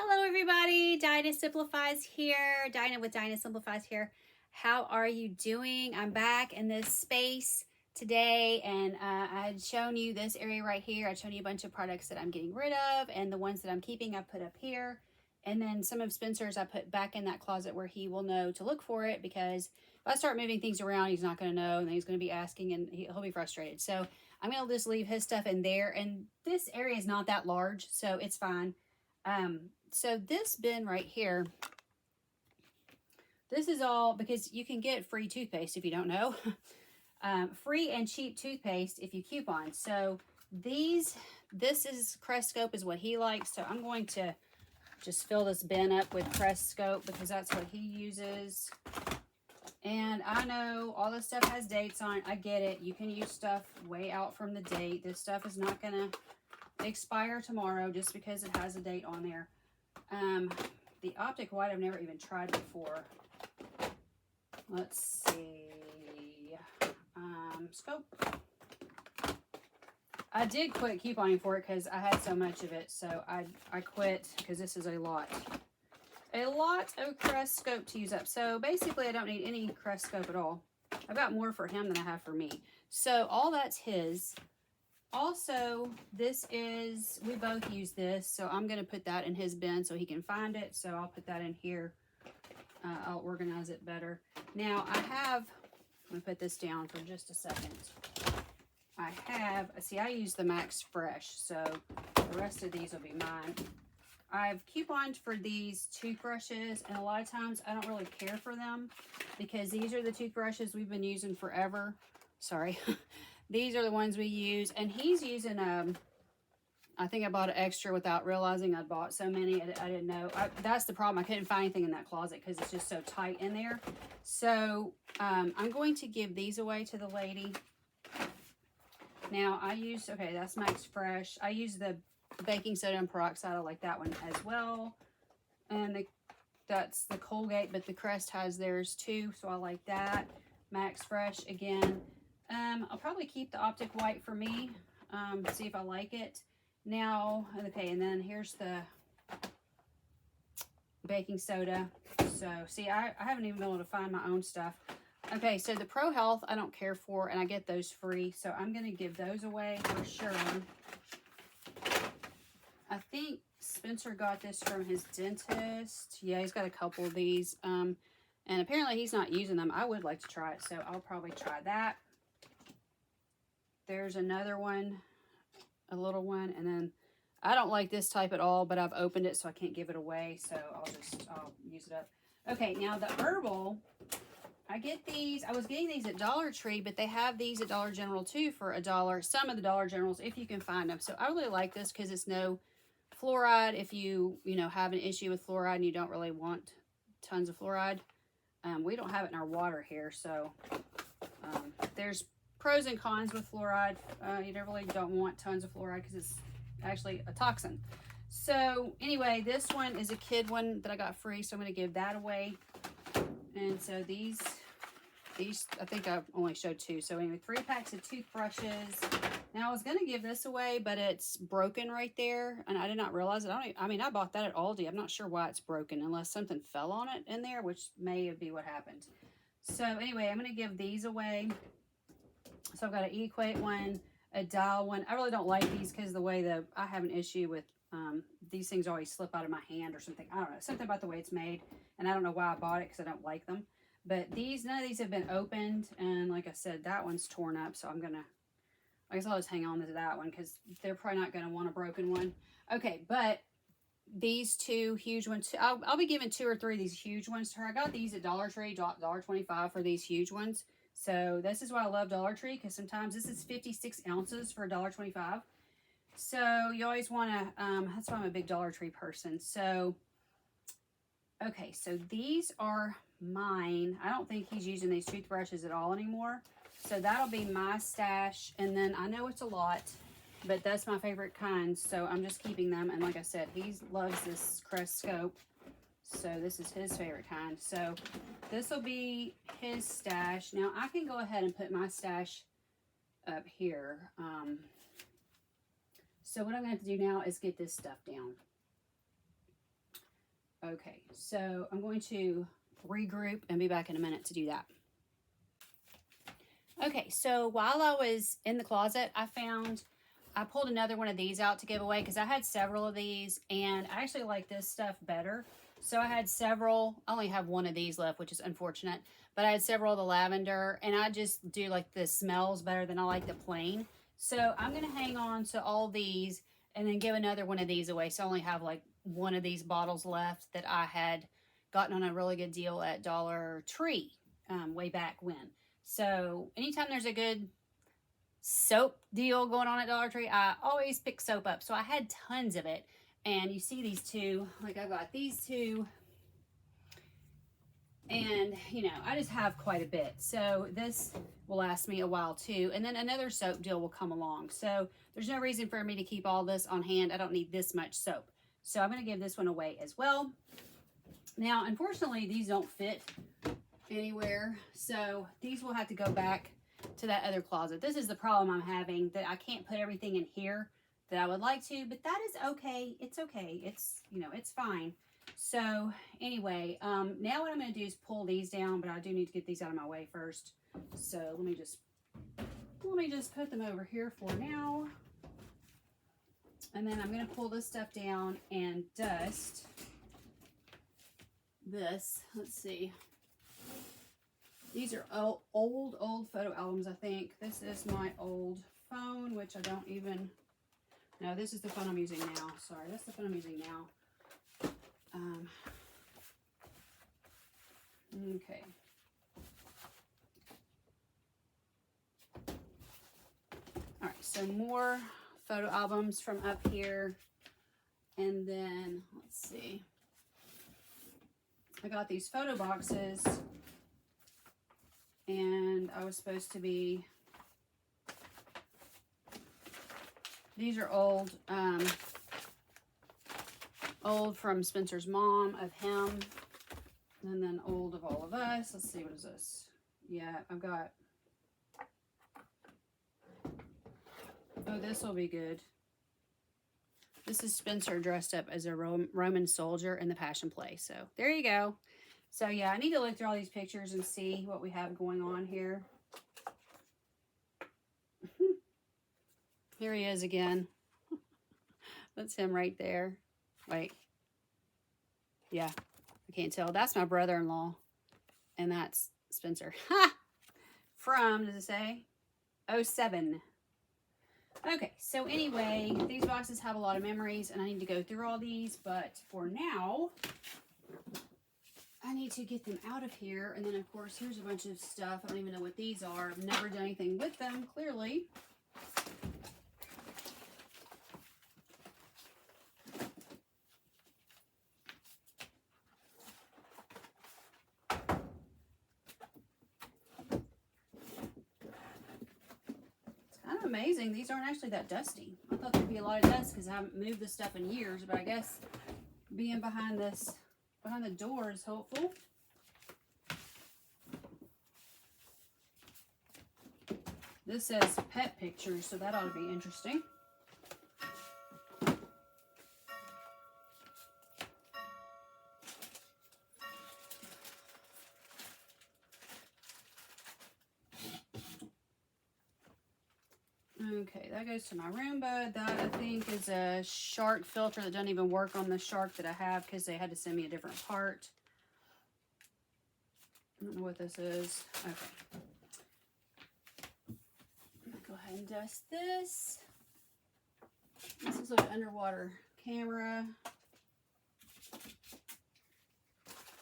Hello everybody, Dinah Simplifies here. Dinah with Dinah Simplifies here. How are you doing? I'm back in this space today and I had shown you this area right here. I'd shown you a bunch of products that I'm getting rid of, and the ones that I'm keeping I put up here. And then some of Spencer's I put back in that closet where he will know to look for it, because if I start moving things around, he's not going to know, and then he's going to be asking and he'll be frustrated. So I'm going to just leave his stuff in there, and this area is not that large, so it's fine. So this bin right here, this is all because you can get free toothpaste if you don't know. Free and cheap toothpaste if you coupon. So this is Crestscope is what he likes. So I'm going to just fill this bin up with Crestscope because that's what he uses. And I know all this stuff has dates on it. I get it. You can use stuff way out from the date. This stuff is not going to expire tomorrow just because it has a date on there. The Optic White I've never even tried before. Let's see. Scope. I did quit couponing for it because I had so much of it, so I quit because this is a lot of Crestscope to use up. So basically I don't need any Crestscope at all. I've got more for him than I have for me. So all that's his. Also, this is, we both use this, so I'm going to put that in his bin so he can find it. So I'll put that in here. I'll organize it better. Now I have, I'm going to put this down for just a second. I have, see, I use the Max Fresh, so the rest of these will be mine. I've couponed for these toothbrushes, and a lot of times I don't really care for them because these are the toothbrushes we've been using forever. Sorry. These are the ones we use, and he's using, I think I bought an extra without realizing I'd bought so many. I didn't know. That's the problem. I couldn't find anything in that closet because it's just so tight in there. So I'm going to give these away to the lady. Now I use, okay, that's Max Fresh. I use the baking soda and peroxide. I like that one as well. And that's the Colgate, but the Crest has theirs too, so I like that. Max Fresh again. I'll probably keep the Optic White for me, see if I like it. Now, okay, and then here's the baking soda. So, see, I haven't even been able to find my own stuff. Okay, so the Pro Health I don't care for, and I get those free, so I'm going to give those away for sure. I think Spencer got this from his dentist. Yeah, he's got a couple of these, and apparently he's not using them. I would like to try it, so I'll probably try that. There's another one, a little one, and then I don't like this type at all, but I've opened it so I can't give it away, so I'll use it up. Okay, now the herbal, I get these, I was getting these at Dollar Tree, but they have these at Dollar General too for $1. Some of the Dollar Generals, if you can find them. So I really like this because it's no fluoride. If you have an issue with fluoride and you don't really want tons of fluoride, we don't have it in our water here, so there's pros and cons with fluoride. You really don't want tons of fluoride because it's actually a toxin. So anyway, this one is a kid one that I got free, so I'm going to give that away. And so these I think I only showed 2. So anyway, 3 packs of toothbrushes. Now I was going to give this away, but it's broken right there, and I did not realize it. I bought that at Aldi. I'm not sure why it's broken unless something fell on it in there, which may be what happened. So anyway, I'm going to give these away. So I've got an Equate one, a Dial one. I really don't like these because the way I have an issue with these things always slip out of my hand or something. I don't know, something about the way it's made, and I don't know why I bought it because I don't like them. But none of these have been opened, and like I said, that one's torn up, so I guess I'll just hang on to that one because they're probably not going to want a broken one. Okay, but these 2 huge ones, I'll be giving 2 or 3 of these huge ones to her. I got these at Dollar Tree, $1.25 for these huge ones. So this is why I love Dollar Tree, because sometimes this is 56 ounces for $1.25. So you always want to, that's why I'm a big Dollar Tree person. So, okay, so these are mine. I don't think he's using these toothbrushes at all anymore. So that'll be my stash. And then I know it's a lot, but that's my favorite kind. So I'm just keeping them. And like I said, he loves this Crestscope. So this is his favorite kind. So this will be his stash. Now I can go ahead and put my stash up here. So what I'm going to have to do now is get this stuff down. Okay, so I'm going to regroup and be back in a minute to do that. Okay, so while I was in the closet, I pulled another one of these out to give away because I had several of these and I actually like this stuff better. So I had several, I only have one of these left, which is unfortunate, but I had several of the lavender and I just do like the smells better than I like the plain. So I'm going to hang on to all these and then give another one of these away. So I only have like one of these bottles left that I had gotten on a really good deal at Dollar Tree way back when. So anytime there's a good soap deal going on at Dollar Tree, I always pick soap up. So I had tons of it. And you see these two, like I've got these two. And, you know, I just have quite a bit. So this will last me a while too. And then another soap deal will come along. So there's no reason for me to keep all this on hand. I don't need this much soap. So I'm going to give this one away as well. Now, unfortunately, these don't fit anywhere. So these will have to go back to that other closet. This is the problem I'm having, that I can't put everything in here that I would like to, but that is okay. It's okay. It's, you know, it's fine. So anyway, now what I'm going to do is pull these down, but I do need to get these out of my way first. So let me just put them over here for now. And then I'm going to pull this stuff down and dust this. Let's see. These are old photo albums, I think. This is my old phone, which I don't even... No, this is the phone I'm using now. Sorry, that's the phone I'm using now. Okay. All right, so more photo albums from up here. And then, let's see. I got these photo boxes. And I was supposed to be... These are old, old from Spencer's mom, of him, and then old of all of us. Let's see, what is this? Yeah, I've got, oh, this will be good. This is Spencer dressed up as a Roman soldier in the Passion Play. So there you go. So yeah, I need to look through all these pictures and see what we have going on here. Here he is again. That's him right there. Wait. Yeah, I can't tell. That's my brother-in-law. And that's Spencer. Ha! From, does it say? 07. Okay, so anyway, these boxes have a lot of memories, and I need to go through all these. But for now, I need to get them out of here. And then, of course, here's a bunch of stuff. I don't even know what these are. I've never done anything with them, clearly. Amazing. These aren't actually that dusty. I thought there'd be a lot of dust because I haven't moved this stuff in years, but I guess being behind the door is helpful. This says pet pictures, so that ought to be interesting. Okay, that goes to my Roomba. That, I think, is a shark filter that doesn't even work on the shark that I have because they had to send me a different part. I don't know what this is. Okay. I'm going to go ahead and dust this. This is like an underwater camera.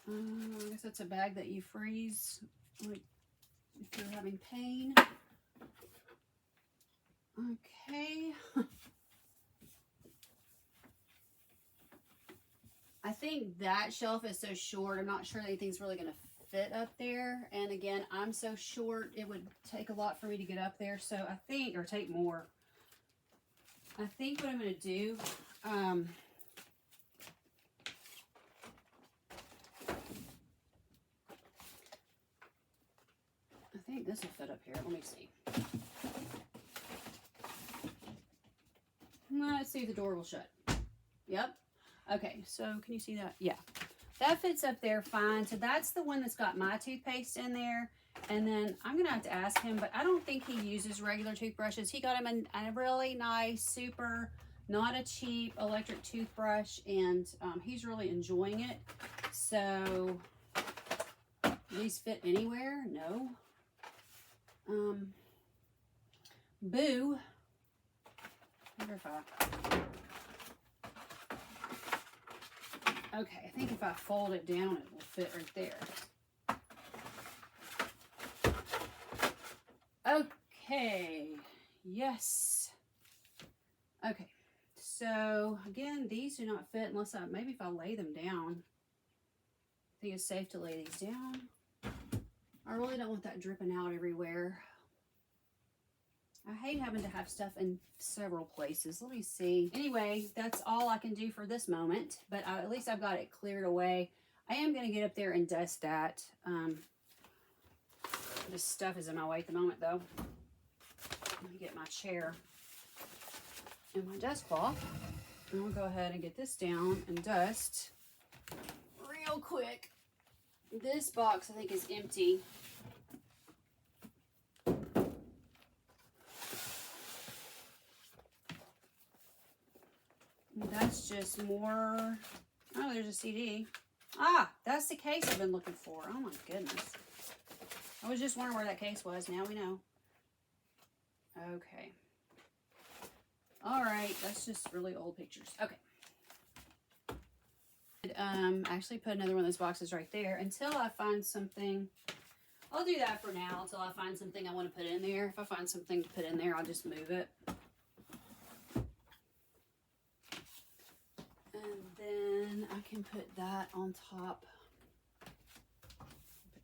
I guess that's a bag that you freeze, like, if you're having pain. Okay. I think that shelf is so short, I'm not sure anything's really going to fit up there. And again, I'm so short, it would take a lot for me to get up there. So I think, or take more. I think what I'm going to do, I think this will fit up here. Let me see. Let's see if the door will shut. Yep. Okay, so can you see that? Yeah. that fits up there fine. So that's the one that's got my toothpaste in there. And then I'm going to have to ask him, but I don't think he uses regular toothbrushes. He got him a really nice, super, not a cheap electric toothbrush, and he's really enjoying it. So, these fit anywhere? No. Boo. I wonder if okay, I think if I fold it down, it will fit right there. Okay, yes. Okay, so again, these do not fit unless maybe if I lay them down. I think it's safe to lay these down. I really don't want that dripping out everywhere. I hate having to have stuff in several places. Let me see. Anyway, that's all I can do for this moment, but at least I've got it cleared away. I am going to get up there and dust that. This stuff is in my way at the moment, though. Let me get my chair and my dust cloth. And we'll go ahead and get this down and dust real quick. This box, I think, is empty. That's just more. Oh, there's a CD. Ah, that's the case I've been looking for. Oh my goodness. I was just wondering where that case was. Now we know. Okay. All right. That's just really old pictures. Okay. Actually put another one of those boxes right there until I find something. I'll do that for now until I find something I want to put in there. If I find something to put in there, I'll just move it. And then I can put that on top.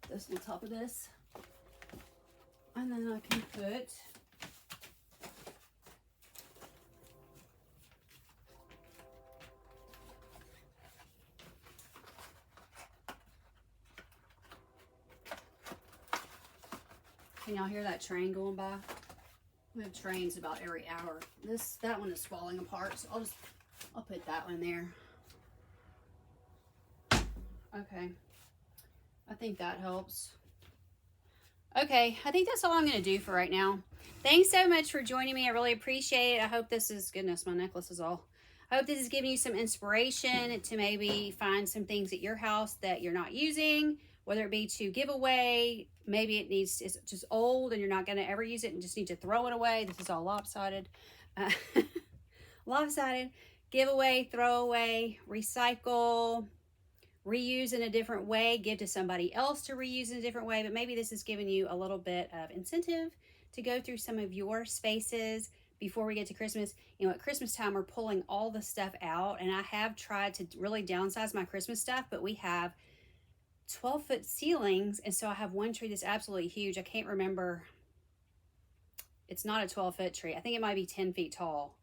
Put this on top of this. And then I can put can y'all hear that train going by? We have trains about every hour. That one is falling apart, so I'll put that one there. Okay. I think that helps. Okay, I think that's all I'm going to do for right now. Thanks so much for joining me. I really appreciate it. I hope this is, goodness, my necklace is all. I hope this is giving you some inspiration to maybe find some things at your house that you're not using, whether it be to give away. Maybe it's just old and you're not going to ever use it and just need to throw it away. This is all lopsided. Lopsided. Give away, throw away, recycle, reuse in a different way, give to somebody else to reuse in a different way. But maybe this is giving you a little bit of incentive to go through some of your spaces before we get to Christmas. You know, at Christmas time, we're pulling all the stuff out, and I have tried to really downsize my Christmas stuff, but we have 12-foot ceilings, and so I have one tree that's absolutely huge. I can't remember. It's not a 12-foot tree. I think it might be 10 feet tall.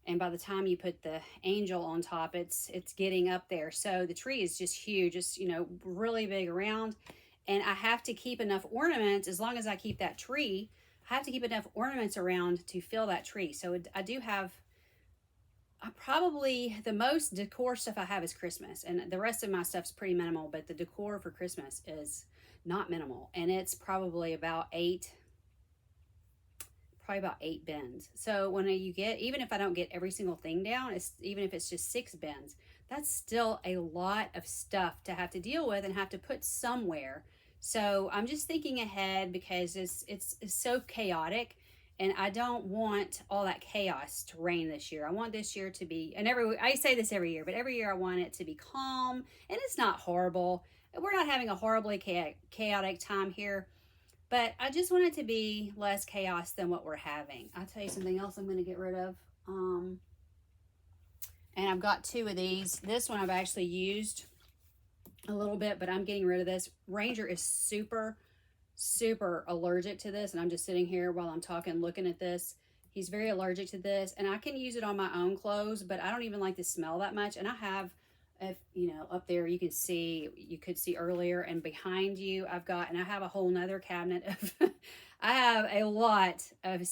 And by the time you put the angel on top, it's getting up there. So the tree is just huge. It's, you know, really big around. And I have to keep enough ornaments. As long as I keep that tree, I have to keep enough ornaments around to fill that tree. So I do have, probably the most decor stuff I have is Christmas. And the rest of my stuff's pretty minimal. But the decor for Christmas is not minimal. And it's probably about 8 bins. So when you get, even if I don't get every single thing down, even if it's just 6 bins, that's still a lot of stuff to have to deal with and have to put somewhere. So I'm just thinking ahead because it's so chaotic, and I don't want all that chaos to reign this year. I want this year to be, and I say this every year, but every year I want it to be calm, and it's not horrible. We're not having a horribly chaotic time here. But I just want it to be less chaos than what we're having. I'll tell you something else I'm going to get rid of. And I've got 2 of these. This one I've actually used a little bit, but I'm getting rid of this. Ranger is super, super allergic to this. And I'm just sitting here while I'm talking, looking at this. He's very allergic to this. And I can use it on my own clothes, but I don't even like the smell that much. And I have, if you know, up there you could see earlier, and behind you I've got, and I have a whole nother cabinet of I have a lot of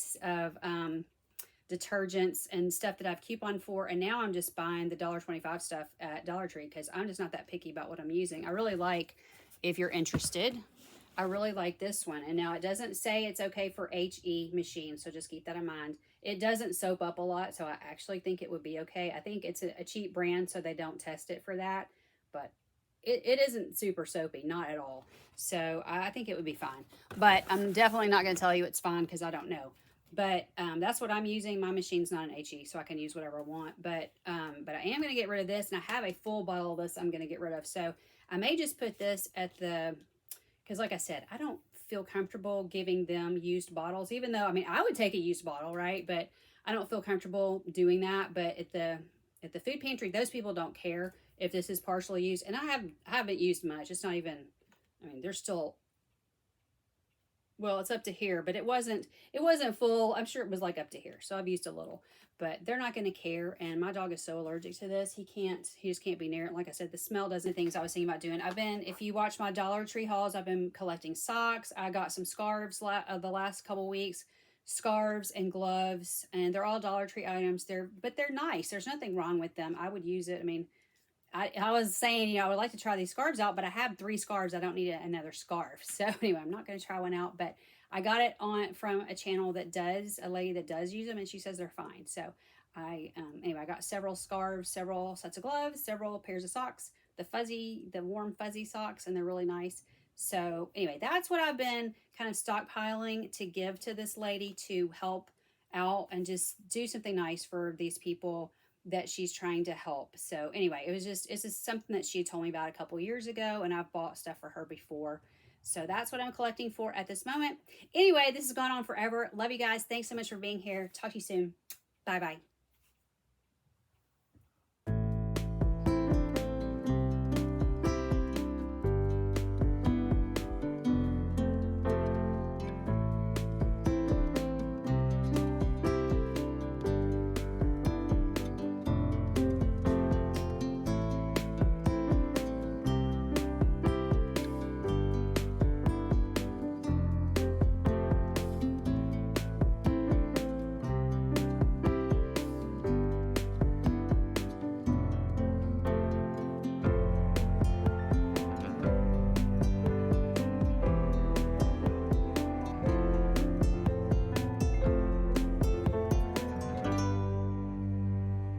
detergents and stuff that I've coupon for, and now I'm just buying the $1.25 stuff at Dollar Tree because I'm just not that picky about what I'm using. I really like, if you're interested, I really like this one. And now it doesn't say it's okay for HE machines, so just keep that in mind. It doesn't soap up a lot, so I actually think it would be okay. I think it's a cheap brand, so they don't test it for that, but it isn't super soapy, not at all. So I think it would be fine. But I'm definitely not going to tell you it's fine because I don't know. But that's what I'm using. My machine's not an HE, so I can use whatever I want. But I am going to get rid of this, and I have a full bottle of this I'm going to get rid of. So I may just put this at the, because like I said, I don't feel comfortable giving them used bottles, even though, I mean, I would take a used bottle, right? But I don't feel comfortable doing that. But at the food pantry, those people don't care if this is partially used. And I haven't used much. It's not even, I mean, there's still, well, it's up to here, but it wasn't full. I'm sure it was like up to here. So I've used a little, but they're not going to care. And my dog is so allergic to this. He just can't be near it. Like I said, the smell doesn't, things I was thinking about doing. If you watch my Dollar Tree hauls, I've been collecting socks. I got some scarves the last couple weeks, scarves and gloves, and they're all Dollar Tree items. But they're nice. There's nothing wrong with them. I would use it. I mean, I was saying, you know, I would like to try these scarves out, but I have 3 scarves. I don't need another scarf. So anyway, I'm not going to try one out, but I got it from a channel a lady that does use them, and she says they're fine. So anyway, I got several scarves, several sets of gloves, several pairs of socks, the warm fuzzy socks, and they're really nice. So anyway, that's what I've been kind of stockpiling to give to this lady to help out and just do something nice for these people that she's trying to help. So anyway, it's just something that she told me about a couple years ago, and I've bought stuff for her before. So that's what I'm collecting for at this moment. Anyway, this has gone on forever. Love you guys. Thanks so much for being here. Talk to you soon. Bye-bye.